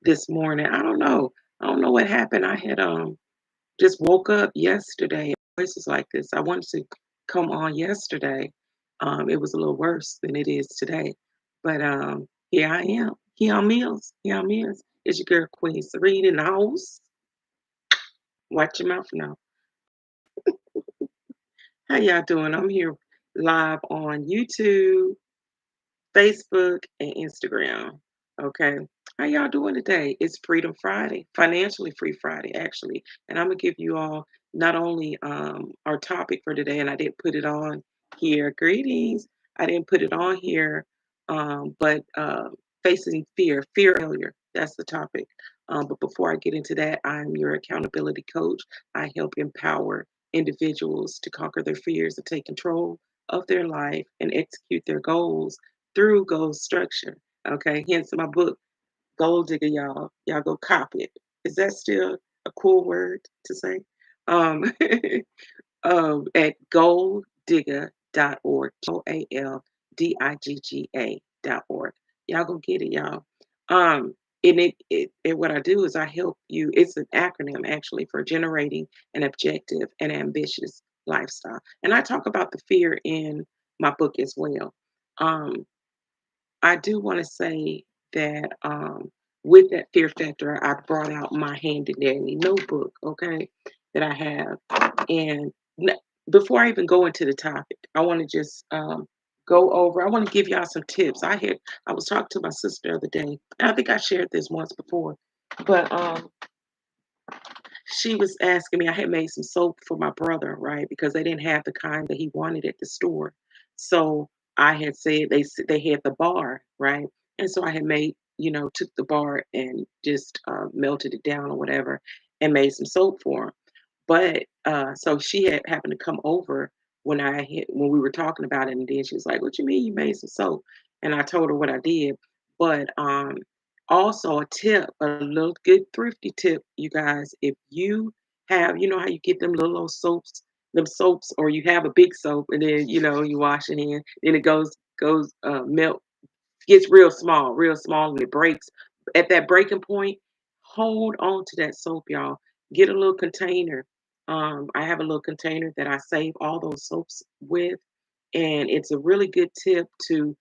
this morning. I don't know. I don't know what happened. I had just woke up yesterday. Voice is like this. I wanted to come on yesterday. It was a little worse than it is today. But here I am. Here on Meals. Here on Meals. It's your girl Queen Serene in the house. Watch your mouth now. How y'all doing? I'm here live on YouTube, Facebook, and Instagram. Okay. How y'all doing today? It's Freedom Friday, financially free Friday, actually. And I'm gonna give you all not only our topic for today, and I didn't put it on here. Greetings. I didn't put it on here, but facing fear of failure. That's the topic. But before I get into that, I'm your accountability coach. I help empower individuals to conquer their fears and take control of their life and execute their goals through goal structure. Okay, hence my book, Gold Digger, y'all. Y'all go copy it. Is that still a cool word to say? Um, at golddigger.org, GOALDIGGA.org. Y'all go get it, y'all. Um, and what I do is I help you. It's an acronym actually for generating an objective and ambitious lifestyle. And I talk about the fear in my book as well. Um, I do want to say that with that fear factor, I brought out my handy dandy notebook, okay, that I have. And before I even go into the topic, I want to just go over. I want to give y'all some tips. I was talking to my sister the other day, and I think I shared this once before, but she was asking me. I had made some soap for my brother, right? Because they didn't have the kind that he wanted at the store. So I had said they had the bar, right? And so I had made, took the bar and just melted it down or whatever, and made some soap for him. But so she had happened to come over when we were talking about it, and then she was like, "What you mean you made some soap?" And I told her what I did. But also a tip, a little good thrifty tip, you guys. If you have, you know how you get them little old soaps, them soaps, or you have a big soap, and then you wash it in, then it goes melt, gets real small, and it breaks. At that breaking point, hold on to that soap, y'all. Get a little container. I have a little container that I save all those soaps with, and it's a really good tip to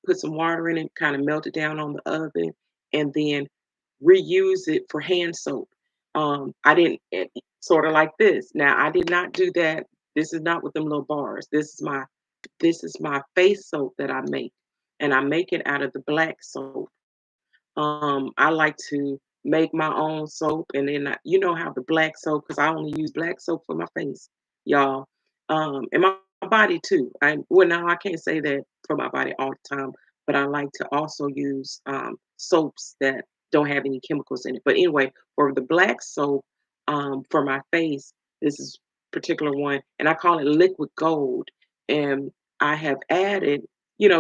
put some water in it, kind of melt it down on the oven, and then reuse it for hand soap. I didn't sort of like this. Now I did not do that. This is not with them little bars. This is my face soap that I make, and I make it out of the black soap. I like to make my own soap, and then you know how the black soap, because I only use black soap for my face, y'all, and my body too. Now I can't say that for my body all the time, but I like to also use soaps that don't have any chemicals in it. But anyway, for the black soap, for my face, this is particular one, and I call it liquid gold, and I have added,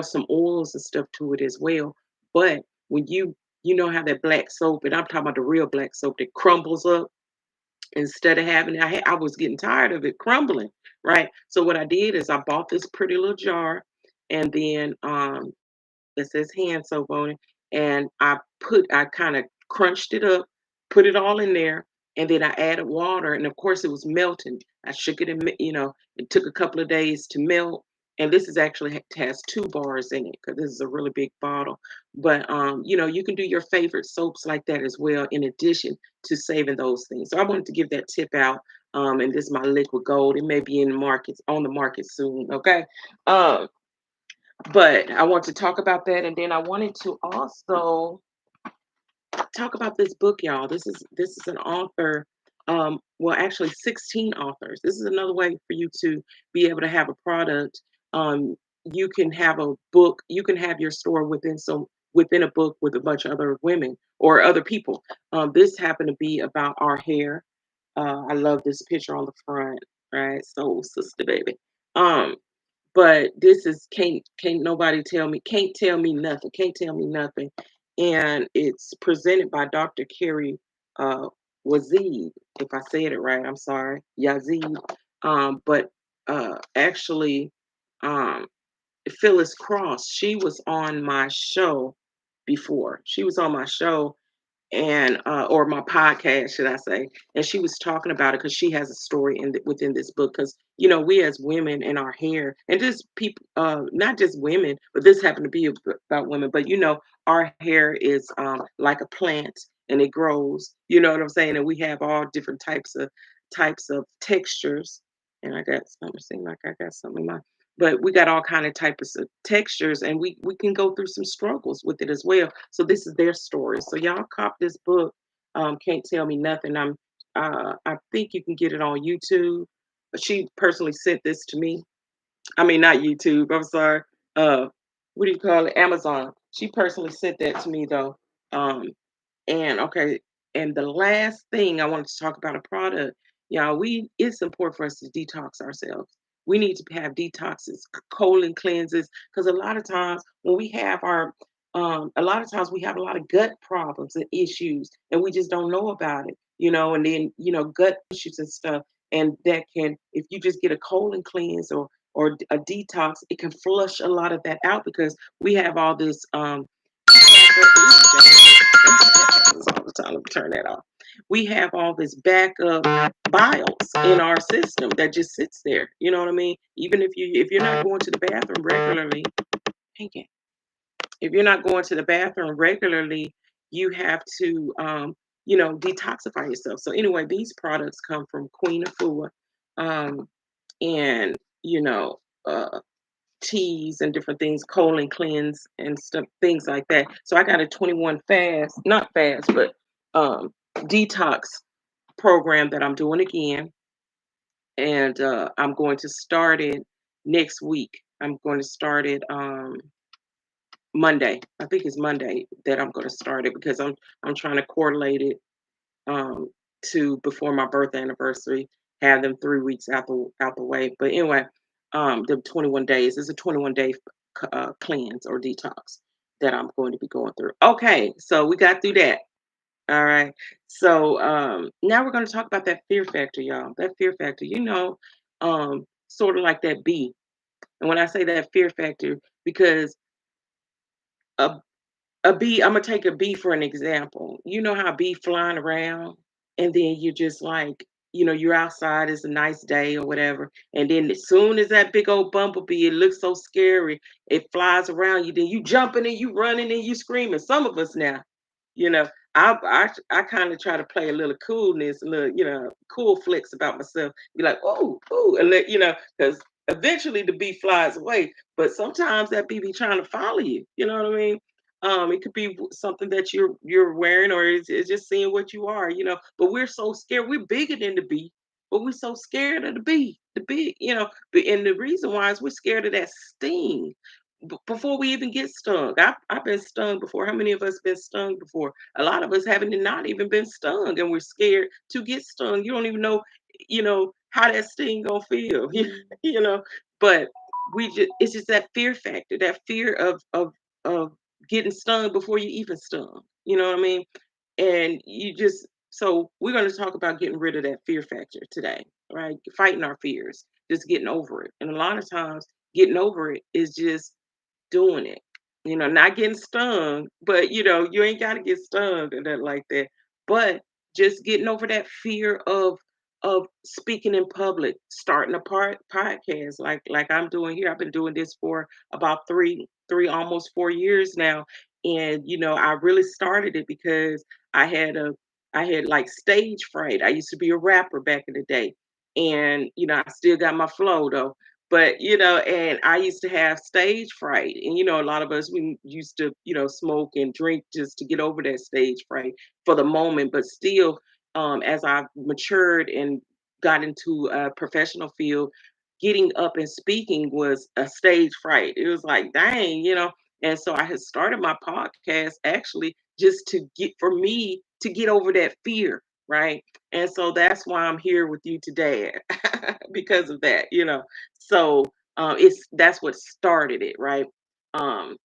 some oils and stuff to it as well. But when you know how that black soap, and I'm talking about the real black soap that crumbles up instead of having I was getting tired of it crumbling, right? So what I did is I bought this pretty little jar, and then that says hand soap on it, and I kind of crunched it up, put it all in there, and then I added water, and of course it was melting. I shook it, and it took a couple of days to melt. And this is actually has 2 bars in it because this is a really big bottle. But you can do your favorite soaps like that as well, in addition to saving those things. So I wanted to give that tip out. And this is my liquid gold. It may be in the markets on the market soon. Okay. Um, but I want to talk about that, and then I wanted to also talk about this book, y'all. This is an author. Well, actually, 16 authors. This is another way for you to be able to have a product. Um, you can have a book. You can have your store within a book with a bunch of other women or other people. This happened to be about our hair. I love this picture on the front, right? Soul sister, baby. Um, but this is can't nobody tell me nothing, can't tell me nothing. And it's presented by Dr. Carrie uh Wazid. If I said it right, I'm sorry, Yazid. But actually, um Phyllis Cross, she was on my show before. She was on my show, and or my podcast, should I say? And she was talking about it because she has a story within this book. Because we as women and our hair, and just people, not just women, but this happened to be about women. But our hair is like a plant, and it grows. You know what I'm saying? And we have all different types of textures. And I got something. Seem like I got something in my. But we got all kind of types of textures, and we can go through some struggles with it as well. So this is their story. So y'all cop this book. Can't tell me nothing. I think you can get it on YouTube. She personally sent this to me. I mean, not YouTube. I'm sorry. Uh, what do you call it? Amazon. She personally sent that to me though. Um, and okay, and the last thing I wanted to talk about a product, it's important for us to detox ourselves. We need to have detoxes, colon cleanses, because a lot of times we have a lot of gut problems and issues, and we just don't know about it, and then gut issues and stuff, and that can, if you just get a colon cleanse or a detox, it can flush a lot of that out because we have all this happens all the time. Let me turn that off. We have all this backup biles in our system that just sits there. You know what I mean? Even if you're not going to the bathroom regularly, dang it, if you're not going to the bathroom regularly, you have to detoxify yourself. So anyway, these products come from Queen Afua, um, and you know. Uh, Teas and different things, colon cleanse and stuff, things like that. So I got a 21 fast, not fast, but detox program that I'm doing again, and I'm going to start it next week. I'm going to start it Monday. I think it's Monday that I'm going to start it because I'm trying to correlate it um, to before my birth anniversary, have them 3 weeks out the way. But anyway, the 21 days is a 21-day cleanse or detox that I'm going to be going through. Okay, so we got through that. All right. So now we're going to talk about that fear factor, y'all. That fear factor, sort of like that bee. And when I say that fear factor, because a a bee, I'm gonna take a bee for an example. You know how a bee flying around, and then you're just like, you're outside, it's a nice day or whatever, and then as soon as that big old bumblebee, it looks so scary, it flies around you, then you jumping and you running and you screaming. Some of us now, you know, I kind of try to play a little coolness, a little, cool flicks about myself. Be like, oh, oh, and because eventually the bee flies away, but sometimes that bee be trying to follow you. You know what I mean? It could be something that you're wearing, or it's just seeing what you are, But we're so scared. We're bigger than the bee, but we're so scared of the bee. The bee, And the reason why is we're scared of that sting before we even get stung. I've been stung before. How many of us been stung before? A lot of us haven't not even been stung, and we're scared to get stung. You don't even know, how that sting gonna feel, you know. But it's just that fear factor, that fear of getting stung before you even stung. You know what I mean? And so we're going to talk about getting rid of that fear factor today, right? Fighting our fears, just getting over it. And a lot of times, getting over it is just doing it. Not getting stung, but you ain't got to get stung or that like that. But just getting over that fear of speaking in public, starting a podcast like I'm doing here. I've been doing this for about almost 4 years now, and I really started it because I had a I had like stage fright. I used to be a rapper back in the day, and I still got my flow though, but and I used to have stage fright, and a lot of us, we used to smoke and drink just to get over that stage fright for the moment. But still, as I matured and got into a professional field, getting up and speaking was a stage fright. It was like, dang, and so I had started my podcast actually just to get for me to get over that fear, right? And so that's why I'm here with you today because of that, so it's that's what started it, right? Um,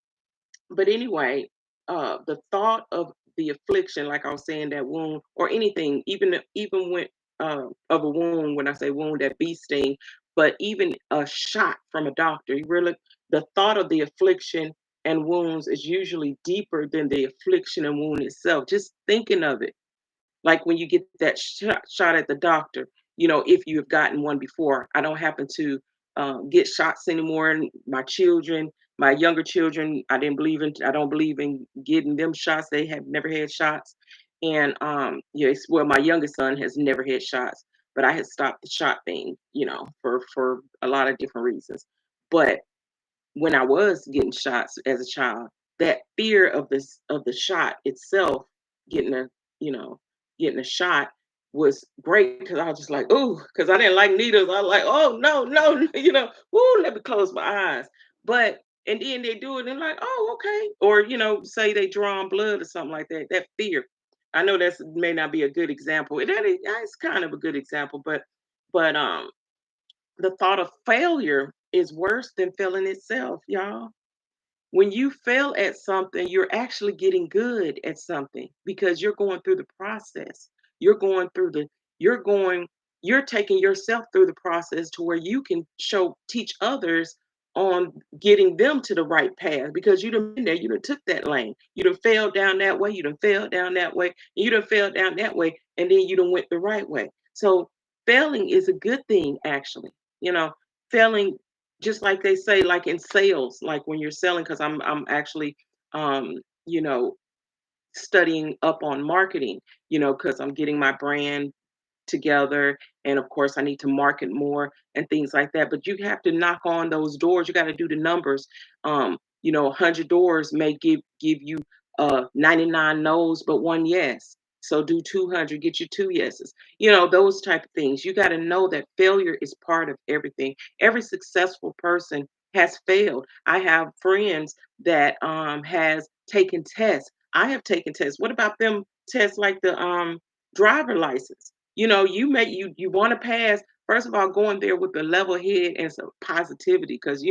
but anyway, the thought of the affliction, like I was saying, that wound or anything, even when of a wound, when I say wound, that bee sting, but even a shot from a doctor, you really, the thought of the affliction. and wounds is usually deeper than the affliction and wound itself. Just thinking of it, like when you get that shot at the doctor, if you have gotten one before. I don't happen to get shots anymore. And my children, my younger children, I don't believe in getting them shots. They have never had shots. And yes, well, my youngest son has never had shots, but I had stopped the shot thing, for a lot of different reasons. But when I was getting shots as a child, that fear of the shot itself, getting a you know getting a shot was great because I was just like, ooh, because I didn't like needles. I was like, oh no, no, woo, let me close my eyes. But and then they do it and like, oh, okay, or say they draw on blood or something like that. That fear. I know that's may not be a good example. It's kind of a good example, but the thought of failure is worse than failing itself, y'all. When you fail at something, you're actually getting good at something because you're going through the process. You're going through the, you're going, you're taking yourself through the process to where you can teach others on getting them to the right path because you done been there, you done took that lane, you done fell down that way, you done fell down that way, and you done fell down that way, and then you done went the right way. So failing is a good thing, actually. You know, failing, just like they say, like in sales, like when you're selling, because I'm actually um, you know, studying up on marketing, because I'm getting my brand together, and of course I need to market more and things like that. But you have to knock on those doors. You got to do the numbers. 100 doors may give you 99 no's but one yes. So do 200, get you two yeses. Those type of things. You got to know that failure is part of everything. Every successful person has failed. I have friends that has taken tests. I have taken tests. What about them tests like the driver license? You want to pass. First of all, going there with a level head and some positivity, because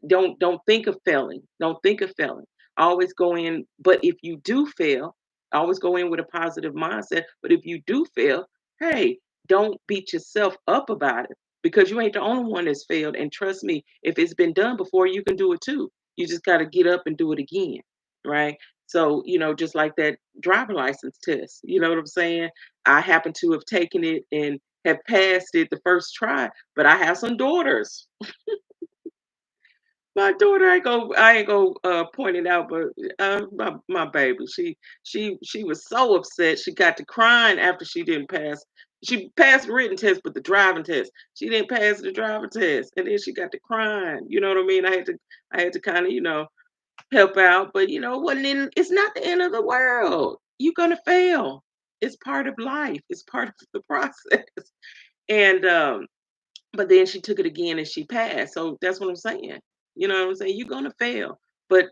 don't think of failing. Don't think of failing. Always go in. But if you do fail, always go in with a positive mindset. But if you do fail, hey, don't beat yourself up about it, because you ain't the only one that's failed. And trust me, if it's been done before, you can do it too. You just got to get up and do it again, right? So, just like that driver license test, you know what I'm saying? I happen to have taken it and have passed it the first try, but I have some daughters. My daughter, I ain't go point it out, but my baby, she was so upset. She got to crying after she didn't pass. She passed the written test, but the driving test, she didn't pass the driving test, and then she got to crying. You know what I mean? I had to kind of help out, but it wasn't in, it's not the end of the world. You're gonna fail. It's part of life. It's part of the process. And but then she took it again and she passed. So that's what I'm saying. You know what I'm saying? You're gonna fail, but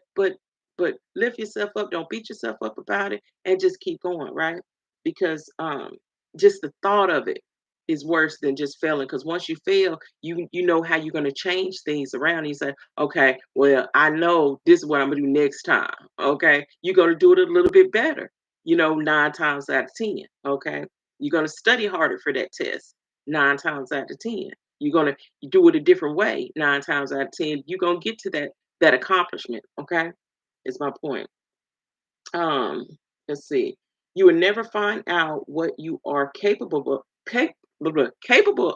lift yourself up. Don't beat yourself up about it, and just keep going, right? Because just the thought of it is worse than just failing. Because once you fail, you know how you're gonna change things around. And you say, okay, well, I know this is what I'm gonna do next time. Okay, you're gonna do it a little bit better. 9 times out of 10. Okay, you're gonna study harder for that test 9 times out of 10. You're gonna do it a different way 9 times out of 10. You're gonna get to that accomplishment. Okay, is my point. Um, let's see. You will never find out what you are capable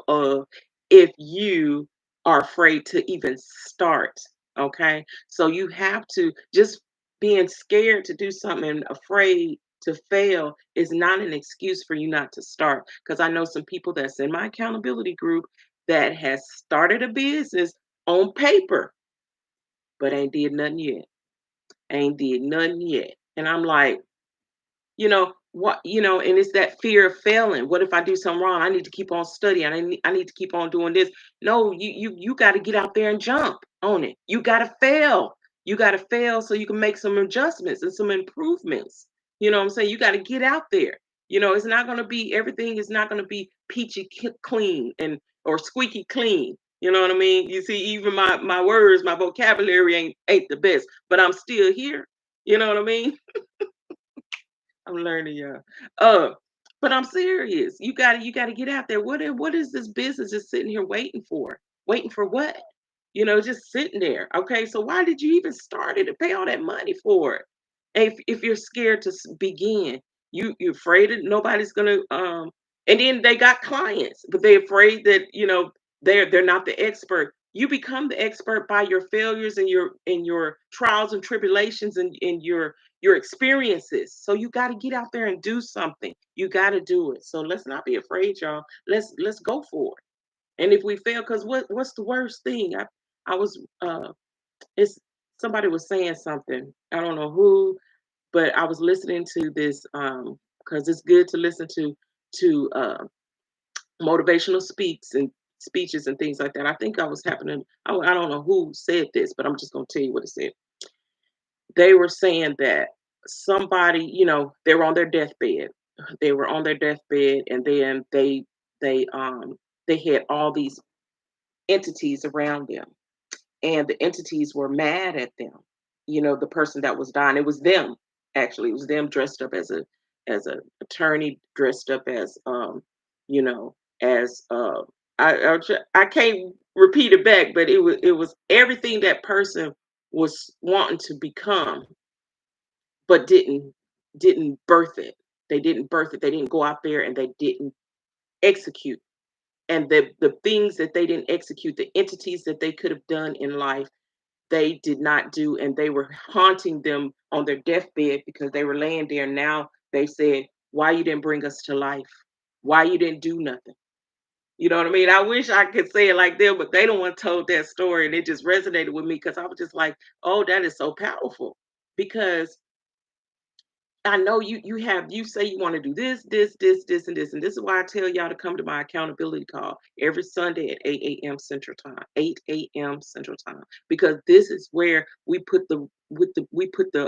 of if you are afraid to even start. Okay, so you have to just being scared to do something and afraid to fail is not an excuse for you not to start. Because I know some people that's in my accountability group that has started a business on paper, but ain't did nothing yet. Ain't did nothing yet. And I'm like, and it's that fear of failing. What if I do something wrong? I need to keep on studying. I need to keep on doing this. No, you got to get out there and jump on it. You got to fail. You got to fail so you can make some adjustments and some improvements. You know what I'm saying? You got to get out there. It's not going to be, everything is not going to be peachy clean and or squeaky clean. You know what I mean? You see, even my words, my vocabulary ain't the best, but I'm still here. You know what I mean? I'm learning, yeah. Uh, but I'm serious. You gotta get out there. What is this business just sitting here waiting for? Waiting for what? just sitting there. Okay, so why did you even start it and pay all that money for it? And if you're scared to begin, you're afraid that nobody's gonna and then they got clients, but they're afraid that they're not the expert. You become the expert by your failures and your trials and tribulations and your experiences. So you got to get out there and do something. You got to do it. So let's not be afraid, y'all. Let's go for it. And if we fail, because what's the worst thing? I was it's somebody was saying something. I don't know who, but I was listening to this because it's good to listen to motivational speaks and speeches and things like that. I think I was happening. I don't know who said this, but I'm just gonna tell you what it said. They were saying that somebody, they were on their deathbed. They were on their deathbed, and then they had all these entities around them, and the entities were mad at them. The person that was dying, it was them. Actually, it was them dressed up as a attorney, dressed up as you know as I can't repeat it back, but it was everything that person was wanting to become, but didn't birth it. They didn't birth it. They didn't go out there and they didn't execute. And the things that they didn't execute, the entities that they could have done in life, they did not do, and they were haunting them on their deathbed because they were laying there. Now they said, why you didn't bring us to life? Why you didn't do nothing? You know what I mean? I wish I could say it like them, but they don't want told that story, and it just resonated with me because I was just like, oh, that is so powerful. Because I know you say you want to do this, and this. And this is why I tell y'all to come to my accountability call every Sunday at 8 a.m. Central Time. 8 a.m. Central Time. Because this is where we put the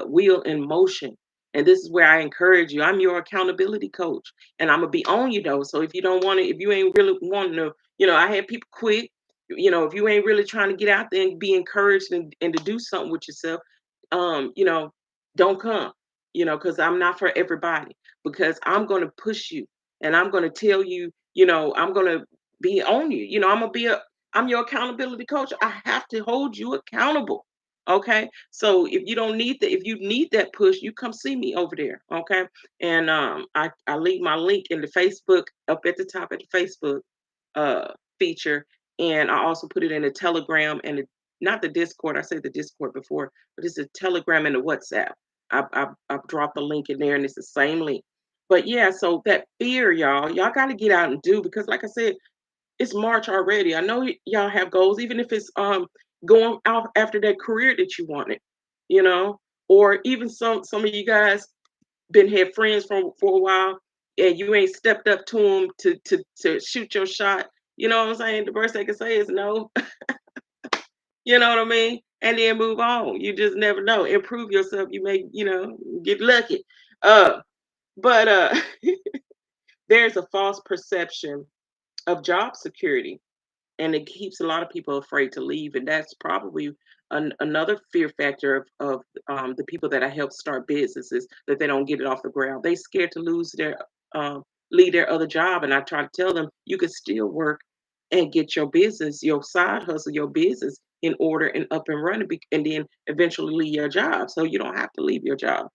wheel in motion. And this is where I encourage you. I'm your accountability coach. And I'm gonna be on you though. So if you don't want to, if you ain't really wanting to, I had people quit. If you ain't really trying to get out there and be encouraged and to do something with yourself, um, you know, don't come because I'm not for everybody. Because I'm going to push you and I'm going to tell you, I'm going to be on you. I'm your accountability coach. I have to hold you accountable. Okay. So if you need that push, you come see me over there. Okay. And I leave my link in the Facebook up at the top of the Facebook feature. And I also put it in the Telegram and not the Discord. I said the Discord before, but it's a Telegram and the WhatsApp. I've dropped the link in there, and it's the same link. But yeah, so that fear, y'all got to get out and do because, like I said, it's March already. I know y'all have goals, even if it's going out after that career that you wanted, you know, or even some of you guys been had friends for a while, and you ain't stepped up to them to shoot your shot. You know what I'm saying? The worst they can say is no. You know what I mean? And then move on. You just never know. Improve yourself. You may, get lucky. Uh, but there's a false perception of job security, and it keeps a lot of people afraid to leave. And that's probably another fear factor of the people that I help start businesses, that they don't get it off the ground. They scared to lose um, leave their other job. And I try to tell them you can still work and get your business, your side hustle, your business in order and up and running, and then eventually leave your job. So you don't have to leave your job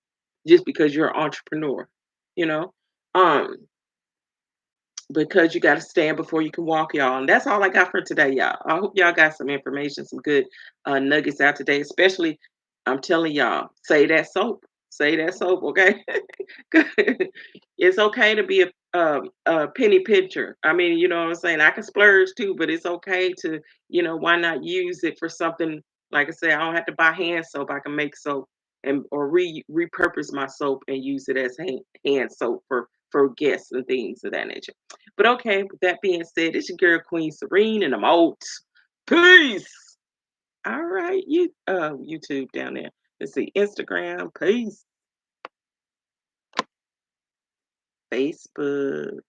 just because you're an entrepreneur, you know. Um, because you got to stand before you can walk, y'all. And that's all I got for today, y'all. I hope y'all got some information, some good nuggets out today. Especially, I'm telling y'all, say that soap, okay? It's okay to be a penny pincher. I mean, you know what I'm saying? I can splurge too, but it's okay to, why not use it for something? Like I said, I don't have to buy hand soap. I can make soap and or repurpose my soap and use it as hand soap for guests and things of that nature. But okay, with that being said, it's your girl Queen Serene, and I'm out. Peace. All right, YouTube down there. Let's see, Instagram, peace, Facebook.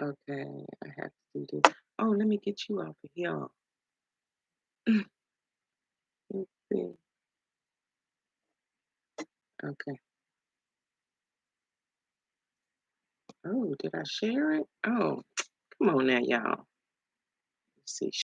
Okay, I have to do this. Oh, let me get you off of here. Let's see. Okay. Oh, did I share it? Oh, come on now, y'all. Let's see.